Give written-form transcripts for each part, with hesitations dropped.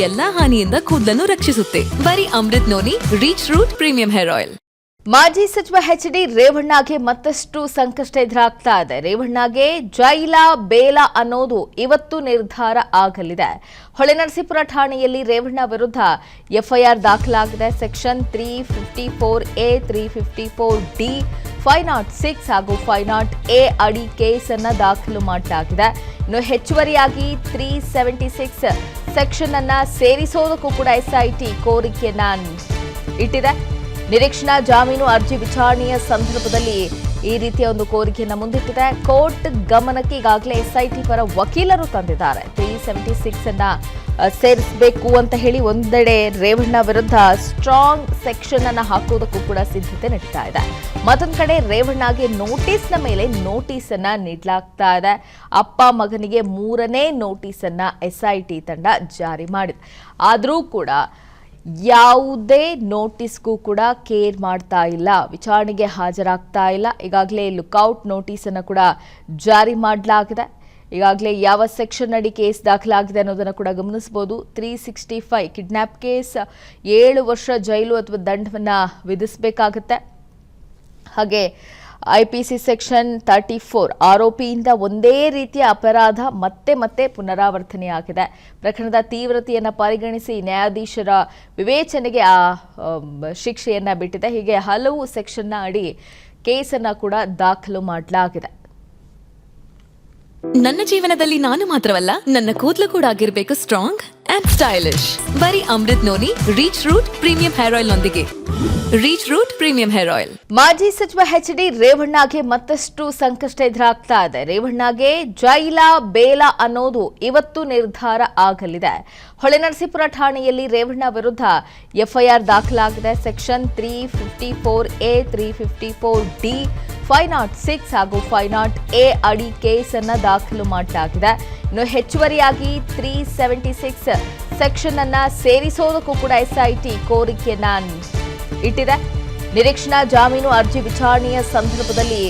ಎಲ್ಲಾ ಹಾನಿಯಿಂದ ಕೂದಲನ್ನು ರಕ್ಷಿಸುತ್ತೆ. ಬರೀ Amrut noni reach root premium hair oil. ಮಾಜಿ ಸಚಿವ ಎಚ್.ಡಿ. ರೇವಣ್ಣಗೆ ಮತ್ತಷ್ಟು ಸಂಕಷ್ಟ ಎದುರಾಗ್ತಾ ಇದೆ. ರೇವಣ್ಣಗೆ ಜೈಲ ಬೇಲ ಅನ್ನೋದು ಇವತ್ತು ನಿರ್ಧಾರ ಆಗಲಿದೆ. ಹೊಳೆನರಸೀಪುರ ಠಾಣೆಯಲ್ಲಿ ರೇವಣ್ಣ ವಿರುದ್ಧ ಎಫ್ಐಆರ್ ದಾಖಲಾಗಿದೆ. ಸೆಕ್ಷನ್ 354A, 354D, 506 ಹಾಗೂ 508A ಅಡಿ ಕೇಸನ್ನು ದಾಖಲು ಮಾಡಲಾಗಿದೆ. ಇನ್ನು ಹೆಚ್ಚುವರಿಯಾಗಿ 376 ಸೆಕ್ಷನ್ ಅನ್ನ ಸೇರಿಸೋದಕ್ಕೂ ಕೂಡ ಎಸ್ಐಟಿ ಕೋರಿಕೆಯನ್ನ ಇಟ್ಟಿದೆ. ನಿರೀಕ್ಷಣಾ ಜಾಮೀನು ಅರ್ಜಿ ವಿಚಾರಣೆಯ ಸಂದರ್ಭದಲ್ಲಿ ಈ ರೀತಿಯ ಒಂದು ಕೋರಿಕೆಯನ್ನು ಮುಂದಿಟ್ಟಿದೆ. ಕೋರ್ಟ್ ಗಮನಕ್ಕೆ ಈಗಾಗಲೇ ಎಸ್ಐಟಿ ಪರ ವಕೀಲರು ತಂದಿದ್ದಾರೆ. 376 ಅನ್ನ ಸೇರಿಸಬೇಕು ಅಂತ ಹೇಳಿ ಒಂದೆಡೆ ರೇವಣ್ಣ ವಿರುದ್ಧ ಸ್ಟ್ರಾಂಗ್ ಸೆಕ್ಷನ್ ಅನ್ನ ಹಾಕೋದಕ್ಕೂ ಕೂಡ ಸಿದ್ಧತೆ ನಡೀತಾ ಇದೆ. ಮತ್ತೊಂದು ಕಡೆ ರೇವಣ್ಣಗೆ ನೋಟಿಸ್ನ ಮೇಲೆ ನೋಟಿಸ್ ಅನ್ನ ನೀಡಲಾಗ್ತಾ ಇದೆ. ಅಪ್ಪ ಮಗನಿಗೆ 3ನೇ ನೋಟಿಸ್ ಅನ್ನ ಎಸ್ಐಟಿ ತಂಡ ಜಾರಿ ಮಾಡಿದೆ. ಆದರೂ ಕೂಡ ಯಾವುದೇ ನೋಟಿಸ್ಗೂ ಕೂಡ ಕೇರ್ ಮಾಡ್ತಾ ಇಲ್ಲ, ವಿಚಾರಣೆಗೆ ಹಾಜರಾಗ್ತಾ ಇಲ್ಲ. ಈಗಾಗಲೇ ಲುಕ್ಔಟ್ ನೋಟಿಸ್ ಅನ್ನು ಕೂಡ ಜಾರಿ ಮಾಡಲಾಗಿದೆ. ಈಗಾಗಲೇ ಯಾವ ಸೆಕ್ಷನ್ ಅಡಿ ಕೇಸ್ ದಾಖಲಾಗಿದೆ ಅನ್ನೋದನ್ನು ಕೂಡ ಗಮನಿಸಬಹುದು. 365 ಕಿಡ್ನಾಪ್ ಕೇಸ್ 7 ವರ್ಷ ಜೈಲು ಅಥವಾ ದಂಡವನ್ನು ವಿಧಿಸಬೇಕಾಗುತ್ತೆ. ಹಾಗೆ ಐಪಿಸಿ ಸೆಕ್ಷನ್ 34 ಆರೋಪಿಯಿಂದ ಒಂದೇ ರೀತಿಯ ಅಪರಾಧ ಮತ್ತೆ ಪುನರಾವರ್ತನೆಯಾಗಿದೆ. ಪ್ರಕರಣದ ತೀವ್ರತೆಯನ್ನು ಪರಿಗಣಿಸಿ ನ್ಯಾಯಾಧೀಶರ ವಿವೇಚನೆಗೆ ಆ ಶಿಕ್ಷೆಯನ್ನ ಬಿಟ್ಟಿದೆ. ಹೀಗೆ ಹಲವು ಸೆಕ್ಷನ್ನ ಅಡಿ ಕೇಸನ್ನ ಕೂಡ ದಾಖಲು ಮಾಡಲಾಗಿದೆ. ನನ್ನ ಜೀವನದಲ್ಲಿ ನಾನು ಮಾತ್ರವಲ್ಲ, ನನ್ನ ಕೂದಲು ಕೂಡ ಆಗಿರಬೇಕು ಸ್ಟ್ರಾಂಗ್ ಅಂಡ್ ಸ್ಟೈಲಿಶ್. ಬರೀ Amrut noni reach root premium hair oil ನೊಂದಿಗೆ. Reach root premium hair oil. ಮಾಜಿ ಸಚಿವ ಎಚ್.ಡಿ. ರೇವಣ್ಣಗೆ ಮತ್ತಷ್ಟು ಸಂಕಷ್ಟ ಎದುರಾಗ್ತಾ ಇದೆ. ರೇವಣ್ಣಗೆ ಜೈಲ ಬೇಲ ಅನ್ನೋದು ಇವತ್ತು ನಿರ್ಧಾರ ಆಗಲಿದೆ. ಹೊಳೆನರಸೀಪುರ ಠಾಣೆಯಲ್ಲಿ ರೇವಣ್ಣ ವಿರುದ್ಧ ಎಫ್ಐಆರ್ ದಾಖಲಾಗಿದೆ. ಸೆಕ್ಷನ್ 354A, 354D, 506 ಹಾಗೂ 508A ಅಡಿ ಕೇಸನ್ನು ದಾಖಲು ಮಾಡಲಾಗಿದೆ. ಇನ್ನು ಹೆಚ್ಚುವರಿಯಾಗಿ 376 ಸೆಕ್ಷನ್ ಅನ್ನ ಸೇರಿಸೋದಕ್ಕೂ ಕೂಡ ಎಸ್ಐಟಿ ಕೋರಿಕೆಯನ್ನ ಇಟ್ಟಿದೆ. ನಿರೀಕ್ಷಣಾ ಜಾಮೀನು ಅರ್ಜಿ ವಿಚಾರಣೆಯ ಸಂದರ್ಭದಲ್ಲಿ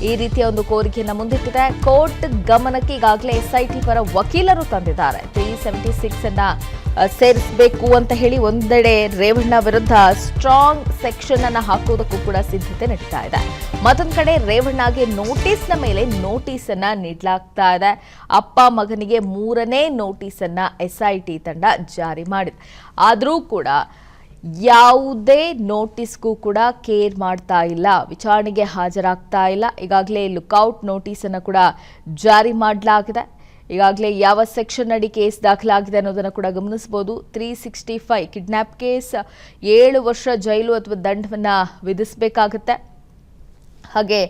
ಈ ರೀತಿಯ ಒಂದು ಕೋರಿಕೆಯನ್ನು ಮುಂದಿಟ್ಟಿದೆ. ಕೋರ್ಟ್ ಗಮನಕ್ಕೆ ಈಗಾಗಲೇ ಎಸ್ಐಟಿ ಪರ ವಕೀಲರು ತಂದಿದ್ದಾರೆ. 376 ಅನ್ನ ಸೇರಿಸಬೇಕು ಅಂತ ಹೇಳಿ ಒಂದೆಡೆ ರೇವಣ್ಣ ವಿರುದ್ಧ ಸ್ಟ್ರಾಂಗ್ ಸೆಕ್ಷನ್ ಅನ್ನ ಹಾಕೋದಕ್ಕೂ ಕೂಡ ಸಿದ್ಧತೆ ನಡೀತಾ ಇದೆ. ಮತ್ತೊಂದು ಕಡೆ ರೇವಣ್ಣಗೆ ನೋಟಿಸ್ನ ಮೇಲೆ ನೋಟಿಸ್ ಅನ್ನ ನೀಡಲಾಗ್ತಾ ಇದೆ. ಅಪ್ಪ ಮಗನಿಗೆ 3ನೇ ನೋಟಿಸ್ ಅನ್ನ ಎಸ್ಐಟಿ ತಂಡ ಜಾರಿ ಮಾಡಿದೆ. ಆದರೂ ಕೂಡ ಯಾವುದೇ ನೋಟಿಸ್ಗೂ ಕೂಡ ಕೇರ್ ಮಾಡ್ತಾ ಇಲ್ಲ, ವಿಚಾರಣೆಗೆ ಹಾಜರಾಗ್ತಾ ಇಲ್ಲ. ಈಗಾಗಲೇ ಲುಕ್ಔಟ್ ನೋಟಿಸ್ ಅನ್ನು ಕೂಡ ಜಾರಿ ಮಾಡಲಾಗಿದೆ. ಈಗಾಗಲೇ ಯಾವ ಸೆಕ್ಷನ್ ಅಡಿ ಕೇಸ್ ದಾಖಲಾಗಿದೆ ಅನ್ನೋದನ್ನು ಕೂಡ ಗಮನಿಸಬಹುದು. 365 ಕಿಡ್ನಾಪ್ ಕೇಸ್ 7 ವರ್ಷ ಜೈಲು ಅಥವಾ ದಂಡವನ್ನು ವಿಧಿಸಬೇಕಾಗುತ್ತೆ. ಹಾಗೆ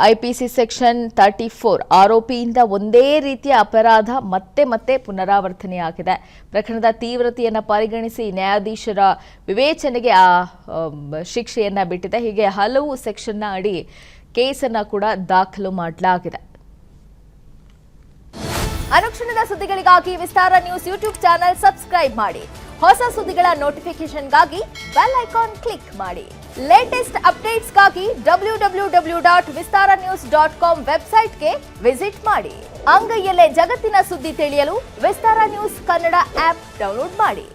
ಐಪಿಸಿ ಸೆಕ್ಷನ್ 34 ಆರೋಪಿಯಿಂದ ಒಂದೇ ರೀತಿಯ ಅಪರಾಧ ಮತ್ತೆ ಪುನರಾವರ್ತನೆಯಾಗಿದೆ. ಪ್ರಕರಣದ ತೀವ್ರತೆಯನ್ನು ಪರಿಗಣಿಸಿ ನ್ಯಾಯಾಧೀಶರ ವಿವೇಚನೆಗೆ ಆ ಶಿಕ್ಷೆಯನ್ನ ಬಿಟ್ಟಿದೆ. ಹೀಗೆ ಹಲವು ಸೆಕ್ಷನ್ನ ಅಡಿ ಕೇಸನ್ನ ಕೂಡ ದಾಖಲು ಮಾಡಲಾಗಿದೆ. ಅನುಕ್ಷಣದ ಸುದ್ದಿಗಳಿಗಾಗಿ ವಿಸ್ತಾರ ನ್ಯೂಸ್ ಯೂಟ್ಯೂಬ್ ಚಾನೆಲ್ ಸಬ್ಸ್ಕ್ರೈಬ್ ಮಾಡಿ. ಹೊಸ ಸುದ್ದಿಗಳ ನೋಟಿಫಿಕೇಶನ್ಗಾಗಿ ಬೆಲ್ ಐಕಾನ್ ಕ್ಲಿಕ್ ಮಾಡಿ. ಲೇಟೆಸ್ಟ್ ಅಪ್ಡೇಟ್ಸ್ಗಾಗಿ www.vistaranews.com ವೆಬ್ಸೈಟ್ಗೆ ವಿಸಿಟ್ ಮಾಡಿ. ಅಂಗೈಯಲ್ಲೇ ಜಗತ್ತಿನ ಸುದ್ದಿ ತಿಳಿಯಲು ವಿಸ್ತಾರ ನ್ಯೂಸ್ ಕನ್ನಡ ಆಪ್ ಡೌನ್ಲೋಡ್ ಮಾಡಿ.